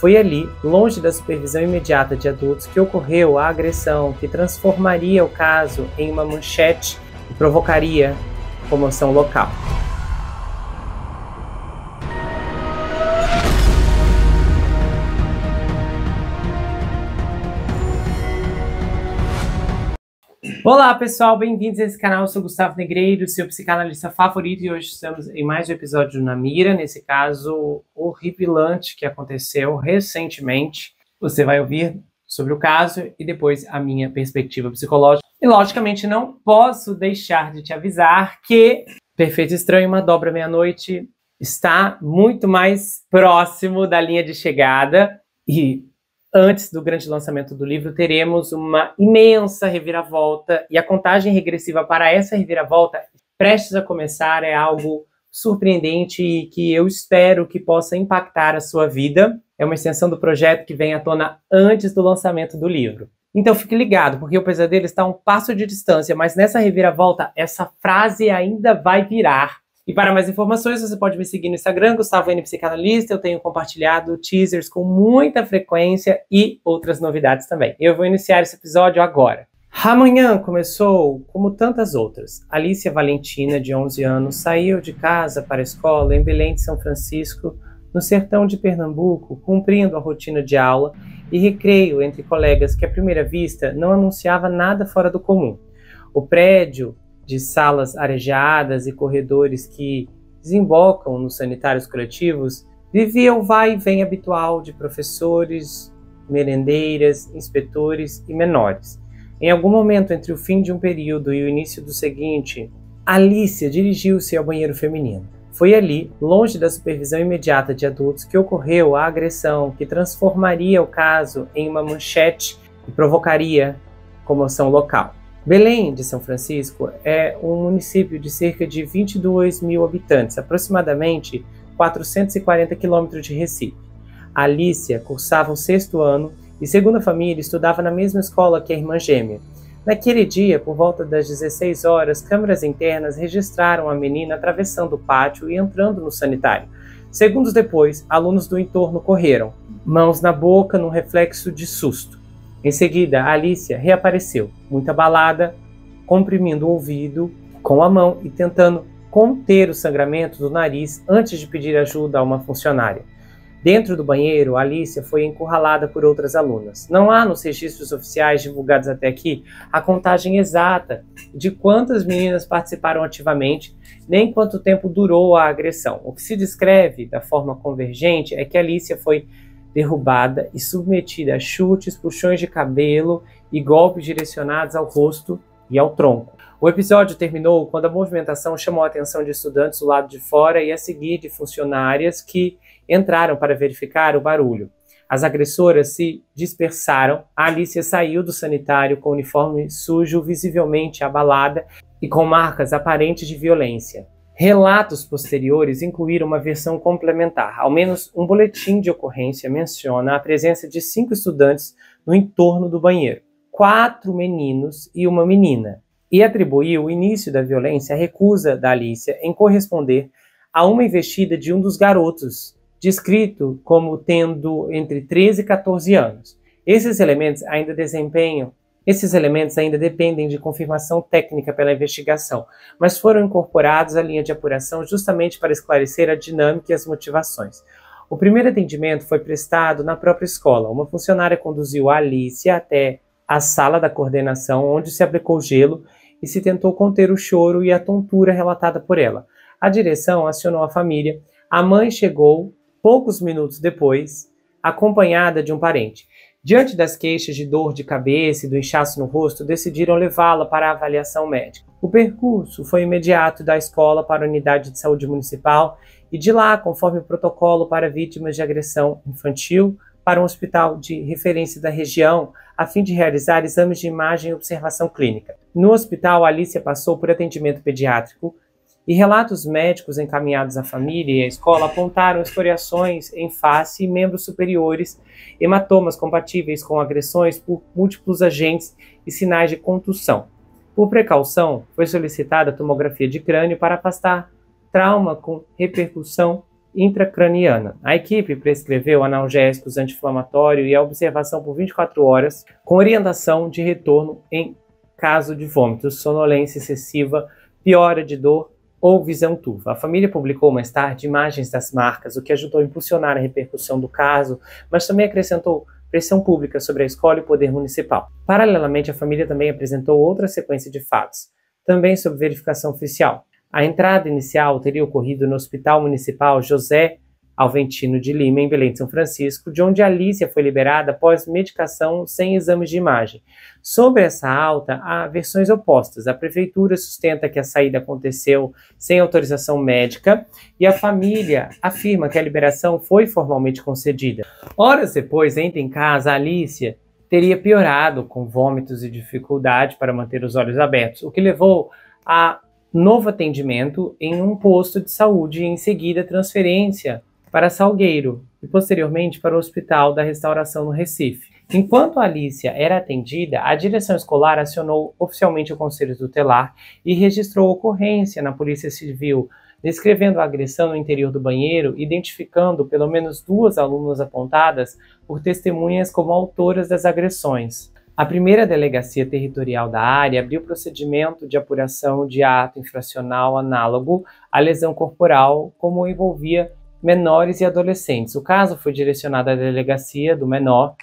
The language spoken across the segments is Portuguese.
Foi ali, longe da supervisão imediata de adultos, que ocorreu a agressão que transformaria o caso em uma manchete e provocaria comoção local. Olá pessoal, bem-vindos a esse canal. Eu sou Gustavo Negreiro, seu psicanalista favorito, e hoje estamos em mais um episódio do Na Mira, nesse caso horripilante que aconteceu recentemente. Você vai ouvir sobre o caso e depois a minha perspectiva psicológica. E logicamente não posso deixar de te avisar que Perfeito Estranho, Uma Dobra Meia-Noite está muito mais próximo da linha de chegada e antes do grande lançamento do livro, teremos uma imensa reviravolta, e a contagem regressiva para essa reviravolta, prestes a começar, é algo surpreendente e que eu espero que possa impactar a sua vida. É uma extensão do projeto que vem à tona antes do lançamento do livro. Então fique ligado, porque o pesadelo está a um passo de distância, mas nessa reviravolta, essa frase ainda vai virar. E para mais informações, você pode me seguir no Instagram, Gustavo N Psicanalista. Eu tenho compartilhado teasers com muita frequência e outras novidades também. Eu vou iniciar esse episódio agora. Amanhã começou como tantas outras. Alicia Valentina, de 11 anos, saiu de casa para a escola em Belém de São Francisco, no sertão de Pernambuco, cumprindo a rotina de aula e recreio entre colegas que à primeira vista não anunciava nada fora do comum. O prédio de salas arejadas e corredores que desembocam nos sanitários coletivos, vivia o vai e vem habitual de professores, merendeiras, inspetores e menores. Em algum momento entre o fim de um período e o início do seguinte, Alicia dirigiu-se ao banheiro feminino. Foi ali, longe da supervisão imediata de adultos, que ocorreu a agressão que transformaria o caso em uma manchete e provocaria comoção local. Belém de São Francisco é um município de cerca de 22 mil habitantes, aproximadamente 440 quilômetros de Recife. A Alicia cursava o 6º ano e, segundo a família, estudava na mesma escola que a irmã gêmea. Naquele dia, por volta das 16 horas, câmeras internas registraram a menina atravessando o pátio e entrando no sanitário. Segundos depois, alunos do entorno correram, mãos na boca num reflexo de susto. Em seguida, a Alicia reapareceu, muito abalada, comprimindo o ouvido com a mão e tentando conter o sangramento do nariz antes de pedir ajuda a uma funcionária. Dentro do banheiro, a Alicia foi encurralada por outras alunas. Não há nos registros oficiais divulgados até aqui a contagem exata de quantas meninas participaram ativamente, nem quanto tempo durou a agressão. O que se descreve da forma convergente é que a Alicia foi derrubada e submetida a chutes, puxões de cabelo e golpes direcionados ao rosto e ao tronco. O episódio terminou quando a movimentação chamou a atenção de estudantes do lado de fora e a seguir de funcionárias que entraram para verificar o barulho. As agressoras se dispersaram, a Alicia saiu do sanitário com o uniforme sujo, visivelmente abalada e com marcas aparentes de violência. Relatos posteriores incluíram uma versão complementar. Ao menos um boletim de ocorrência menciona a presença de 5 estudantes no entorno do banheiro, 4 meninos e uma menina, e atribuiu o início da violência à recusa da Alicia em corresponder a uma investida de um dos garotos, descrito como tendo entre 13 e 14 anos. Esses elementos ainda dependem de confirmação técnica pela investigação, mas foram incorporados à linha de apuração justamente para esclarecer a dinâmica e as motivações. O primeiro atendimento foi prestado na própria escola. Uma funcionária conduziu a Alicia até a sala da coordenação, onde se aplicou gelo e se tentou conter o choro e a tontura relatada por ela. A direção acionou a família. A mãe chegou poucos minutos depois, acompanhada de um parente. Diante das queixas de dor de cabeça e do inchaço no rosto, decidiram levá-la para a avaliação médica. O percurso foi imediato da escola para a unidade de saúde municipal e de lá, conforme o protocolo para vítimas de agressão infantil, para um hospital de referência da região, a fim de realizar exames de imagem e observação clínica. No hospital, Alicia passou por atendimento pediátrico, e relatos médicos encaminhados à família e à escola apontaram escoriações em face e membros superiores, hematomas compatíveis com agressões por múltiplos agentes e sinais de contusão. Por precaução, foi solicitada a tomografia de crânio para afastar trauma com repercussão intracraniana. A equipe prescreveu analgésicos, anti-inflamatório e a observação por 24 horas, com orientação de retorno em caso de vômitos, sonolência excessiva, piora de dor ou visão turva. A família publicou mais tarde imagens das marcas, o que ajudou a impulsionar a repercussão do caso, mas também acrescentou pressão pública sobre a escola e o poder municipal. Paralelamente, a família também apresentou outra sequência de fatos, também sob verificação oficial. A entrada inicial teria ocorrido no Hospital Municipal José Alventino de Lima, em Belém de São Francisco, de onde Alicia foi liberada após medicação sem exames de imagem. Sobre essa alta, há versões opostas. A prefeitura sustenta que a saída aconteceu sem autorização médica e a família afirma que a liberação foi formalmente concedida. Horas depois, ainda em casa, Alicia teria piorado com vômitos e dificuldade para manter os olhos abertos, o que levou a novo atendimento em um posto de saúde e em seguida transferência para Salgueiro e posteriormente para o Hospital da Restauração no Recife. Enquanto Alicia era atendida, a direção escolar acionou oficialmente o Conselho Tutelar e registrou ocorrência na Polícia Civil, descrevendo a agressão no interior do banheiro, identificando pelo menos 2 alunas apontadas por testemunhas como autoras das agressões. A primeira delegacia territorial da área abriu procedimento de apuração de ato infracional análogo à lesão corporal, como envolvia menores e adolescentes. O caso foi direcionado à delegacia do menor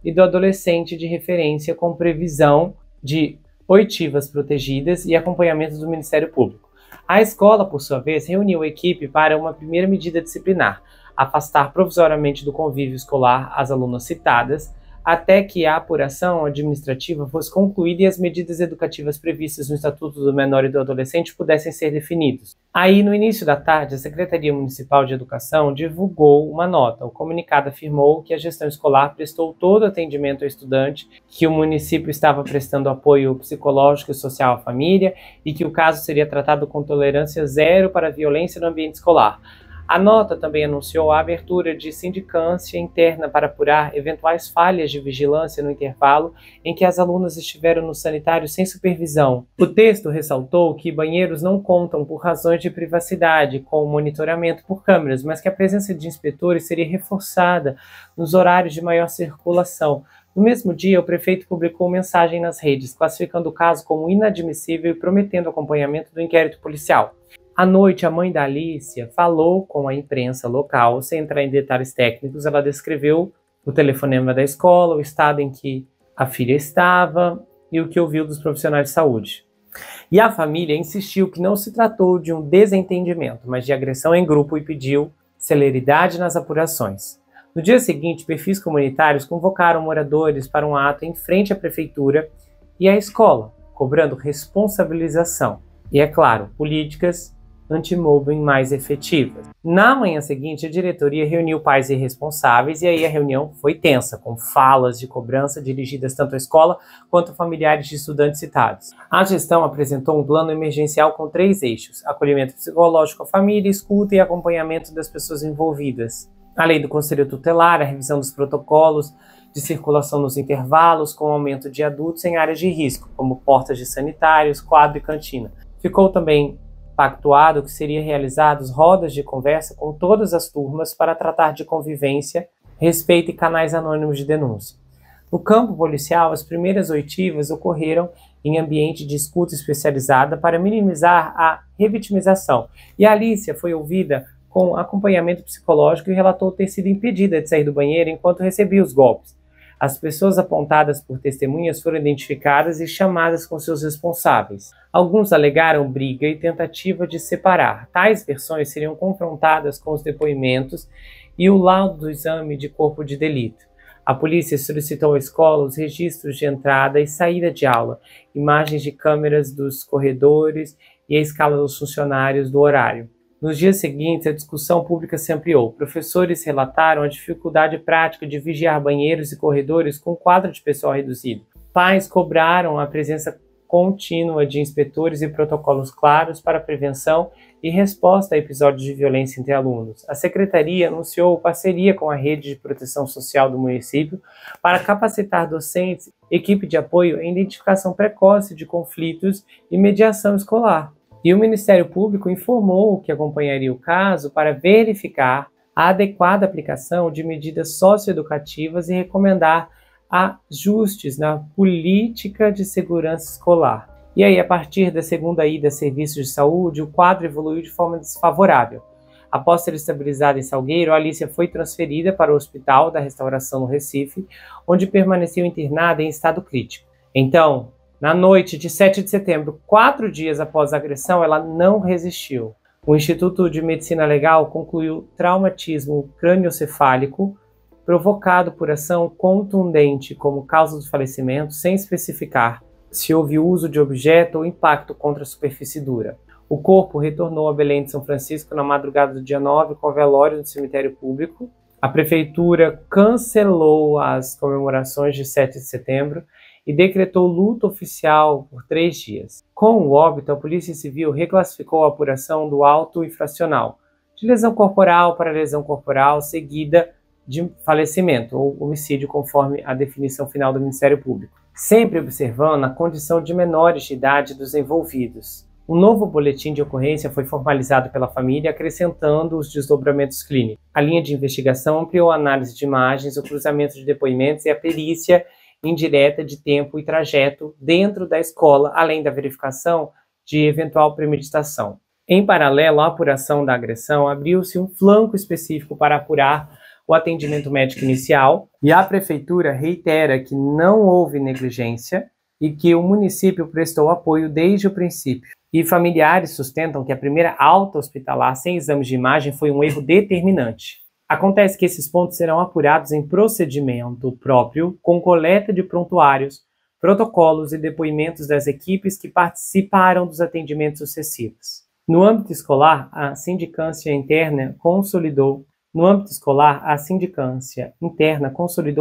e do adolescente de referência, com previsão de oitivas protegidas e acompanhamento do Ministério Público. A escola, por sua vez, reuniu a equipe para uma primeira medida disciplinar, afastar provisoriamente do convívio escolar as alunas citadas, até que a apuração administrativa fosse concluída e as medidas educativas previstas no Estatuto do Menor e do Adolescente pudessem ser definidos. Aí, no início da tarde, a Secretaria Municipal de Educação divulgou uma nota. O comunicado afirmou que a gestão escolar prestou todo o atendimento ao estudante, que o município estava prestando apoio psicológico e social à família e que o caso seria tratado com tolerância zero para a violência no ambiente escolar. A nota também anunciou a abertura de sindicância interna para apurar eventuais falhas de vigilância no intervalo em que as alunas estiveram no sanitário sem supervisão. O texto ressaltou que banheiros não contam por razões de privacidade com o monitoramento por câmeras, mas que a presença de inspetores seria reforçada nos horários de maior circulação. No mesmo dia, o prefeito publicou mensagem nas redes, classificando o caso como inadmissível e prometendo acompanhamento do inquérito policial. À noite, a mãe da Alicia falou com a imprensa local, sem entrar em detalhes técnicos. Ela descreveu o telefonema da escola, o estado em que a filha estava e o que ouviu dos profissionais de saúde. E a família insistiu que não se tratou de um desentendimento, mas de agressão em grupo e pediu celeridade nas apurações. No dia seguinte, perfis comunitários convocaram moradores para um ato em frente à prefeitura e à escola, cobrando responsabilização e, é claro, políticas anti-mobbing mais efetivas. Na manhã seguinte, a diretoria reuniu pais e responsáveis e aí a reunião foi tensa, com falas de cobrança dirigidas tanto à escola quanto a familiares de estudantes citados. A gestão apresentou um plano emergencial com 3 eixos: acolhimento psicológico à família, escuta e acompanhamento das pessoas envolvidas. Além do Conselho Tutelar, a revisão dos protocolos de circulação nos intervalos, com aumento de adultos em áreas de risco, como portas de sanitários, quadro e cantina. Ficou também pactuado que seriam realizadas rodas de conversa com todas as turmas para tratar de convivência, respeito e canais anônimos de denúncia. No campo policial, as primeiras oitivas ocorreram em ambiente de escuta especializada para minimizar a revitimização, e a Alicia foi ouvida com acompanhamento psicológico e relatou ter sido impedida de sair do banheiro enquanto recebia os golpes. As pessoas apontadas por testemunhas foram identificadas e chamadas com seus responsáveis. Alguns alegaram briga e tentativa de separar. Tais versões seriam confrontadas com os depoimentos e o laudo do exame de corpo de delito. A polícia solicitou à escola os registros de entrada e saída de aula, imagens de câmeras dos corredores e a escala dos funcionários do horário. Nos dias seguintes, a discussão pública se ampliou. Professores relataram a dificuldade prática de vigiar banheiros e corredores com quadro de pessoal reduzido. Pais cobraram a presença contínua de inspetores e protocolos claros para prevenção e resposta a episódios de violência entre alunos. A secretaria anunciou parceria com a rede de proteção social do município para capacitar docentes, equipe de apoio em identificação precoce de conflitos e mediação escolar. E o Ministério Público informou que acompanharia o caso para verificar a adequada aplicação de medidas socioeducativas e recomendar ajustes na política de segurança escolar. E aí, a partir da segunda ida a serviços de saúde, o quadro evoluiu de forma desfavorável. Após ser estabilizada em Salgueiro, Alicia foi transferida para o Hospital da Restauração no Recife, onde permaneceu internada em estado crítico. Então, na noite de 7 de setembro, 4 dias após a agressão, ela não resistiu. O Instituto de Medicina Legal concluiu traumatismo craniocefálico provocado por ação contundente como causa do falecimento, sem especificar se houve uso de objeto ou impacto contra a superfície dura. O corpo retornou a Belém de São Francisco na madrugada do dia 9 com velório no cemitério público. A prefeitura cancelou as comemorações de 7 de setembro e decretou luto oficial por 3 dias. Com o óbito, a Polícia Civil reclassificou a apuração do auto infracional, de lesão corporal para lesão corporal seguida de falecimento ou homicídio, conforme a definição final do Ministério Público, sempre observando a condição de menores de idade dos envolvidos. Um novo boletim de ocorrência foi formalizado pela família, acrescentando os desdobramentos clínicos. A linha de investigação ampliou a análise de imagens, o cruzamento de depoimentos e a perícia indireta de tempo e trajeto dentro da escola, além da verificação de eventual premeditação. Em paralelo à apuração da agressão, abriu-se um flanco específico para apurar o atendimento médico inicial, e a prefeitura reitera que não houve negligência e que o município prestou apoio desde o princípio. E familiares sustentam que a primeira alta hospitalar sem exames de imagem foi um erro determinante. Acontece que esses pontos serão apurados em procedimento próprio, com coleta de prontuários, protocolos e depoimentos das equipes que participaram dos atendimentos sucessivos. No âmbito escolar, a sindicância interna consolidou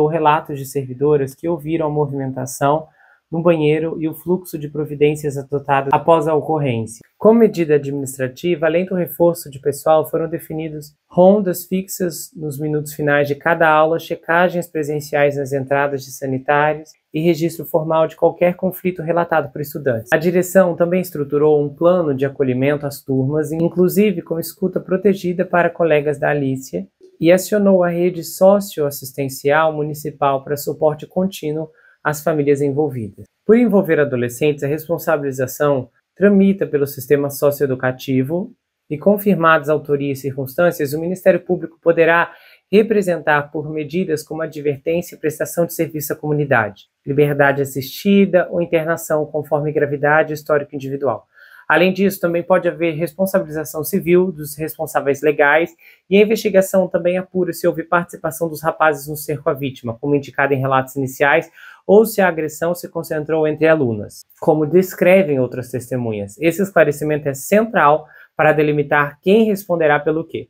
relatos de servidoras que ouviram a movimentação no banheiro e o fluxo de providências adotadas após a ocorrência. Como medida administrativa, além do reforço de pessoal, foram definidos rondas fixas nos minutos finais de cada aula, checagens presenciais nas entradas de sanitários e registro formal de qualquer conflito relatado por estudantes. A direção também estruturou um plano de acolhimento às turmas, inclusive com escuta protegida para colegas da Alicia, e acionou a rede socioassistencial municipal para suporte contínuo às famílias envolvidas. Por envolver adolescentes, a responsabilização tramita pelo sistema socioeducativo e, confirmadas autoria e circunstâncias, o Ministério Público poderá representar por medidas como advertência e prestação de serviço à comunidade, liberdade assistida ou internação conforme gravidade e histórico individual. Além disso, também pode haver responsabilização civil dos responsáveis legais e a investigação também apura se houve participação dos rapazes no cerco à vítima, como indicado em relatos iniciais, ou se a agressão se concentrou entre alunas, como descrevem outras testemunhas. Esse esclarecimento é central para delimitar quem responderá pelo quê.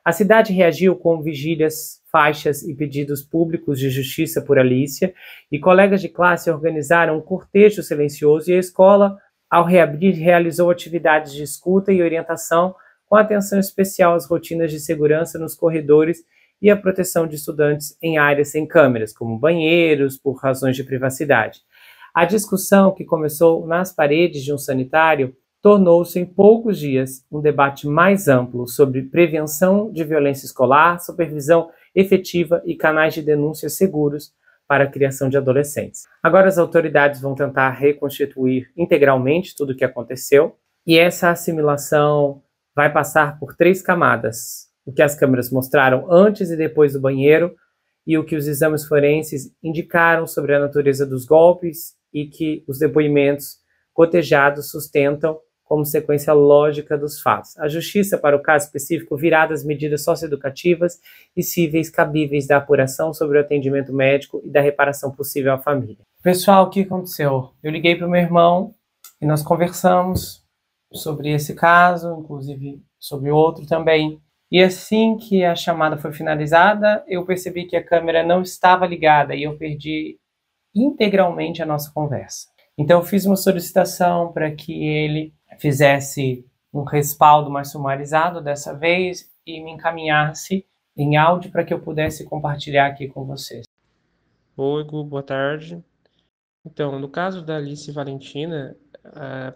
A cidade reagiu com vigílias, faixas e pedidos públicos de justiça por Alicia, e colegas de classe organizaram um cortejo silencioso e a escola, ao reabrir, realizou atividades de escuta e orientação com atenção especial às rotinas de segurança nos corredores e à proteção de estudantes em áreas sem câmeras, como banheiros, por razões de privacidade. A discussão, que começou nas paredes de um sanitário, tornou-se em poucos dias um debate mais amplo sobre prevenção de violência escolar, supervisão efetiva e canais de denúncia seguros para a criação de adolescentes. Agora as autoridades vão tentar reconstituir integralmente tudo o que aconteceu, e essa assimilação vai passar por 3 camadas: o que as câmeras mostraram antes e depois do banheiro, e o que os exames forenses indicaram sobre a natureza dos golpes e que os depoimentos cotejados sustentam como sequência lógica dos fatos. A justiça, para o caso específico, virá das medidas socioeducativas e cíveis cabíveis da apuração sobre o atendimento médico e da reparação possível à família. Pessoal, o que aconteceu? Eu liguei para o meu irmão e nós conversamos sobre esse caso, inclusive sobre outro também. E assim que a chamada foi finalizada, eu percebi que a câmera não estava ligada e eu perdi integralmente a nossa conversa. Então eu fiz uma solicitação para que ele fizesse um respaldo mais sumarizado dessa vez e me encaminhasse em áudio para que eu pudesse compartilhar aqui com vocês. Oi, Gu, boa tarde. Então, no caso da Alice Valentina,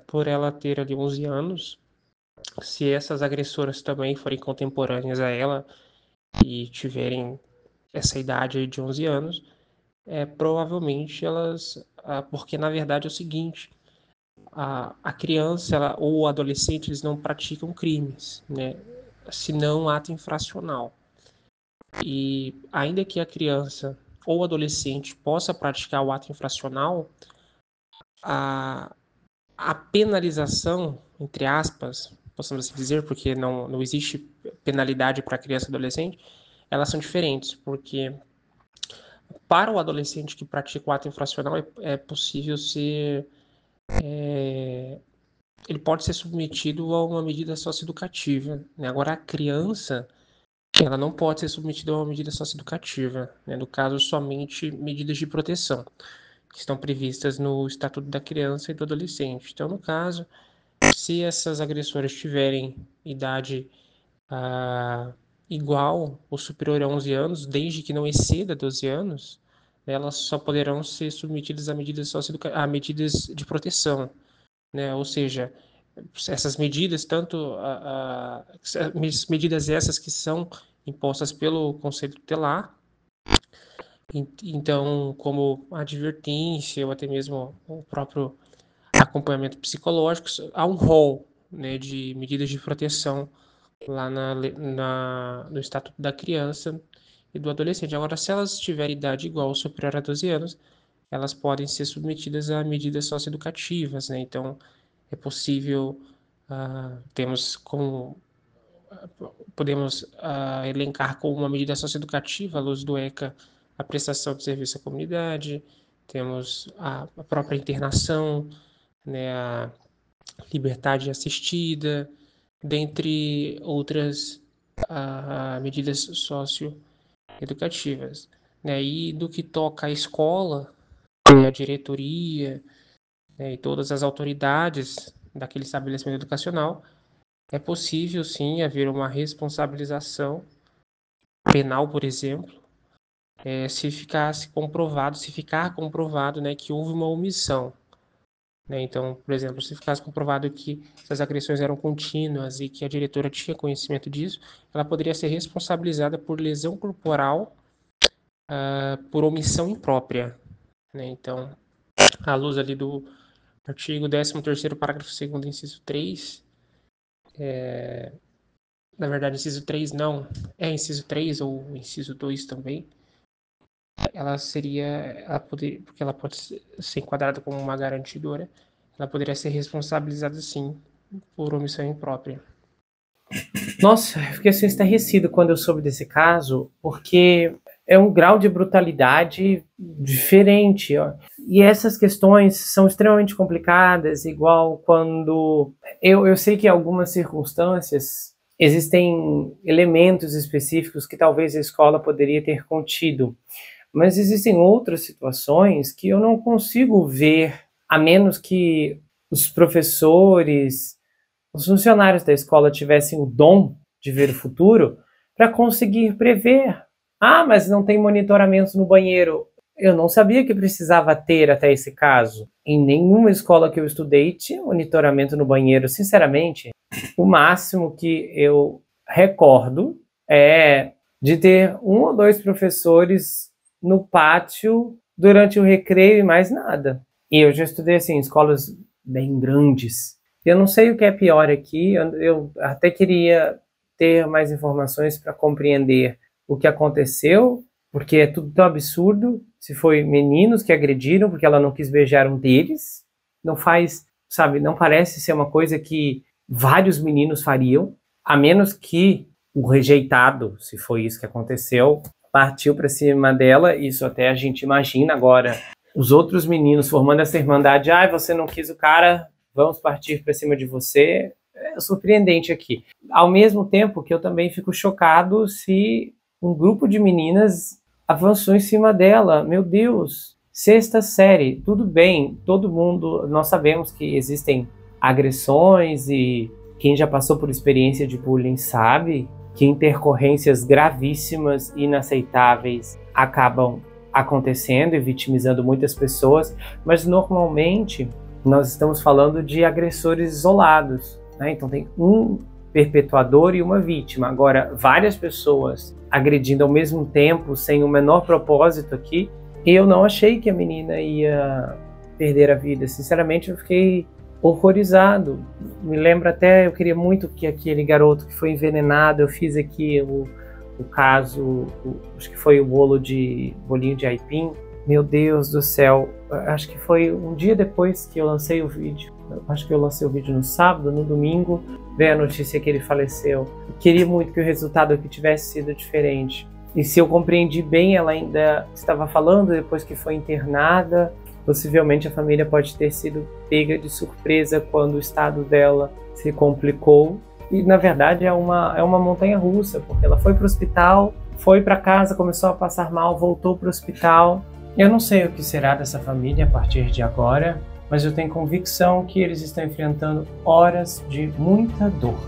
por ela ter ali 11 anos, se essas agressoras também forem contemporâneas a ela e tiverem essa idade aí de 11 anos, provavelmente elas... porque, na verdade, é o seguinte, a criança ou o adolescente, eles não praticam crimes, né? Senão ato infracional. E ainda que a criança ou adolescente possa praticar o ato infracional, a, a penalização, entre aspas, possamos assim dizer, porque não existe penalidade para criança e adolescente, elas são diferentes, porque para o adolescente que pratica o ato infracional é possível ser... ele pode ser submetido a uma medida socioeducativa, né? Agora, a criança, ela não pode ser submetida a uma medida socioeducativa, né? No caso, somente medidas de proteção, que estão previstas no Estatuto da Criança e do Adolescente. Então, no caso, se essas agressoras tiverem idade igual ou superior a 11 anos, desde que não exceda 12 anos, elas só poderão ser submetidas a a medidas de proteção, né? Ou seja, essas medidas, medidas essas que são impostas pelo Conselho Tutelar, então, como advertência ou até mesmo o próprio acompanhamento psicológico, há um rol, né, de medidas de proteção lá no Estatuto da Criança e do Adolescente. Agora, se elas tiverem idade igual ou superior a 12 anos, elas podem ser submetidas a medidas socioeducativas, né? Então, é possível, temos como podemos elencar como uma medida socioeducativa, à luz do ECA, a prestação de serviço à comunidade, temos a própria internação, né, a liberdade assistida, dentre outras medidas socioeducativas. Né? E do que toca à escola, a diretoria, né, e todas as autoridades daquele estabelecimento educacional, é possível sim haver uma responsabilização penal, por exemplo, se ficar comprovado, né, que houve uma omissão. Né? Então, por exemplo, se ficasse comprovado que essas agressões eram contínuas e que a diretora tinha conhecimento disso, ela poderia ser responsabilizada por lesão corporal por omissão imprópria. Né? Então, à luz ali do artigo 13º, parágrafo 2º, inciso 3, na verdade, inciso 3 não, inciso 3 ou inciso 2 também, porque ela pode ser enquadrada como uma garantidora, ela poderia ser responsabilizada sim por omissão imprópria. Nossa, eu fiquei assim estarrecido quando eu soube desse caso, porque é um grau de brutalidade diferente, ó. E essas questões são extremamente complicadas, igual quando... Eu sei que em algumas circunstâncias existem elementos específicos que talvez a escola poderia ter contido, mas existem outras situações que eu não consigo ver, a menos que os professores, os funcionários da escola tivessem o dom de ver o futuro para conseguir prever. Ah, mas não tem monitoramento no banheiro. Eu não sabia que precisava ter até esse caso. Em nenhuma escola que eu estudei tinha monitoramento no banheiro, sinceramente. O máximo que eu recordo é de ter 1 ou 2 professores no pátio durante o recreio e mais nada. E eu já estudei assim, em escolas bem grandes. Eu não sei o que é pior aqui, eu até queria ter mais informações para compreender o que aconteceu, porque é tudo tão absurdo. Se foi meninos que agrediram porque ela não quis beijar um deles, não faz, sabe, não parece ser uma coisa que vários meninos fariam, a menos que o rejeitado, se foi isso que aconteceu, partiu para cima dela. Isso até a gente imagina agora. Os outros meninos formando essa irmandade, você não quis o cara, vamos partir para cima de você. É surpreendente aqui. Ao mesmo tempo que eu também fico chocado se um grupo de meninas avançou em cima dela. Meu Deus, 6ª série, tudo bem, todo mundo, nós sabemos que existem agressões e quem já passou por experiência de bullying sabe que intercorrências gravíssimas e inaceitáveis acabam acontecendo e vitimizando muitas pessoas, mas normalmente nós estamos falando de agressores isolados, né? Então tem um perpetuador e uma vítima. Agora, várias pessoas agredindo ao mesmo tempo, sem o menor propósito aqui, eu não achei que a menina ia perder a vida. Sinceramente, eu fiquei horrorizado. Me lembro até, eu queria muito que aquele garoto que foi envenenado, eu fiz aqui o caso, acho que foi o bolinho de aipim. Meu Deus do céu, acho que foi um dia depois que eu lancei o vídeo. Acho que eu lancei o vídeo no sábado, no domingo, veio a notícia que ele faleceu. Eu queria muito que o resultado aqui tivesse sido diferente. E se eu compreendi bem, ela ainda estava falando depois que foi internada. Possivelmente a família pode ter sido pega de surpresa quando o estado dela se complicou. E na verdade é uma montanha-russa, porque ela foi para o hospital, foi para casa, começou a passar mal, voltou para o hospital. Eu não sei o que será dessa família a partir de agora, mas eu tenho convicção que eles estão enfrentando horas de muita dor.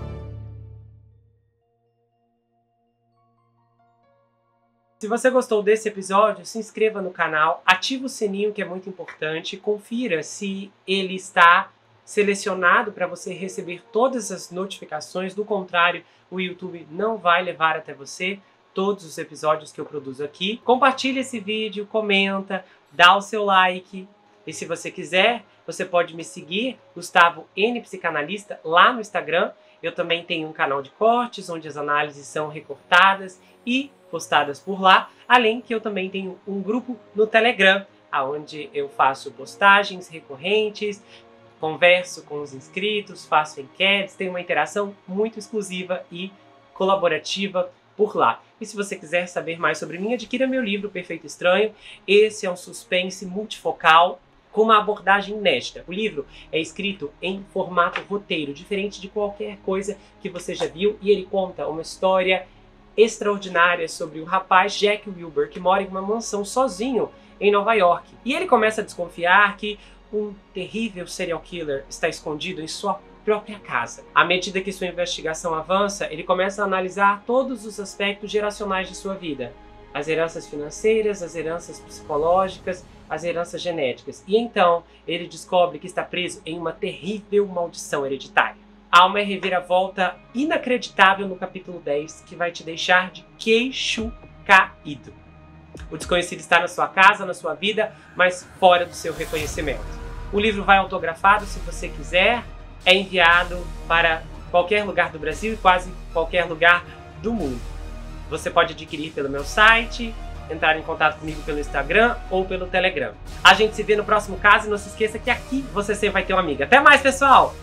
Se você gostou desse episódio, se inscreva no canal, ative o sininho, que é muito importante, confira se ele está selecionado para você receber todas as notificações. Do contrário, o YouTube não vai levar até você todos os episódios que eu produzo aqui. Compartilhe esse vídeo, comenta, dá o seu like. E se você quiser, você pode me seguir, Gustavo N Psicanalista, lá no Instagram. Eu também tenho um canal de cortes, onde as análises são recortadas e postadas por lá. Além que eu também tenho um grupo no Telegram, onde eu faço postagens recorrentes, converso com os inscritos, faço enquetes, tenho uma interação muito exclusiva e colaborativa por lá. E se você quiser saber mais sobre mim, adquira meu livro Perfeito Estranho. Esse é um suspense multifocal com uma abordagem inédita. O livro é escrito em formato roteiro, diferente de qualquer coisa que você já viu, e ele conta uma história extraordinária sobre o rapaz Jack Wilbur, que mora em uma mansão sozinho em Nova York. E ele começa a desconfiar que um terrível serial killer está escondido em sua própria casa. À medida que sua investigação avança, ele começa a analisar todos os aspectos geracionais de sua vida. As heranças financeiras, as heranças psicológicas, as heranças genéticas. E então, ele descobre que está preso em uma terrível maldição hereditária. Há uma reviravolta inacreditável no capítulo 10 que vai te deixar de queixo caído. O desconhecido está na sua casa, na sua vida, mas fora do seu reconhecimento. O livro vai autografado, se você quiser, é enviado para qualquer lugar do Brasil e quase qualquer lugar do mundo. Você pode adquirir pelo meu site, entrar em contato comigo pelo Instagram ou pelo Telegram. A gente se vê no próximo caso e não se esqueça que aqui você sempre vai ter uma amiga. Até mais, pessoal!